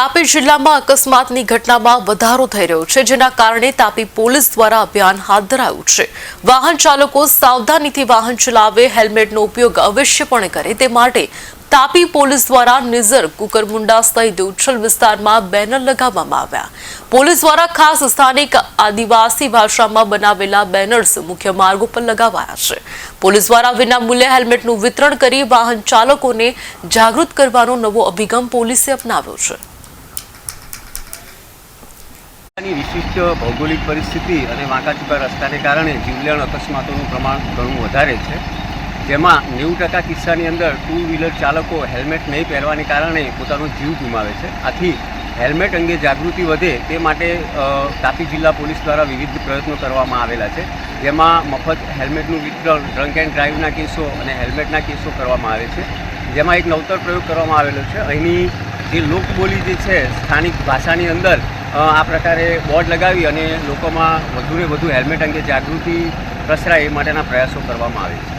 તાપી જિલ્લામાં અકસ્માતની ઘટનામાં વધારો થઈ રહ્યો છે, જેના કારણે તાપી પોલીસ દ્વારા અભિયાન હાથ ધરાયું છે। વાહન ચાલકો સાવધાનીથી વાહન ચલાવે, હેલ્મેટનો ઉપયોગ અવશ્યપણે કરે તે માટે તાપી પોલીસ દ્વારા નિઝર, કુકરમુંડા સહિત ઉચ્છલ વિસ્તારમાં બેનર લગાવવામાં આવ્યા। પોલીસ દ્વારા ખાસ સ્થાનિક આદિવાસી ભાષામાં બનાવેલા બેનર્સ મુખ્ય માર્ગો પર લગાવાયા છે। પોલીસ દ્વારા વિનામૂલ્યે હેલ્મેટનું વિતરણ કરી વાહન ચાલકોને જાગૃત કરવાનો નવો અભિગમ પોલીસે અપનાવ્યો છે। વિશિષ્ટ ભૌગોલિક પરિસ્થિતિ અને વાંકાચૂકા રસ્તાને કારણે જીવલેણ અકસ્માતોનું પ્રમાણ ઘણું વધારે છે, જેમાં 90% કિસ્સાની અંદર ટુ વ્હીલર ચાલકો હેલ્મેટ નહીં પહેરવાને કારણે પોતાનો જીવ ગુમાવે છે। આથી હેલ્મેટ અંગે જાગૃતિ વધે તે માટે તાપી જિલ્લા પોલીસ દ્વારા વિવિધ પ્રયત્નો કરવામાં આવેલા છે, જેમાં મફત હેલ્મેટનું વિતરણ, ડ્રંક એન્ડ ડ્રાઈવના કેસો અને હેલ્મેટના કેસો કરવામાં આવે છે। જેમાં એક નવતર પ્રયોગ કરવામાં આવેલો છે। અહીંની જે લોકબોલી જે છે, સ્થાનિક ભાષાની અંદર આ પ્રકારે બોર્ડ લગાવી અને લોકોમાં વધુને વધુ હેલ્મેટ અંગે જાગૃતિ પ્રસરાય એ માટેના પ્રયાસો કરવામાં આવે છે।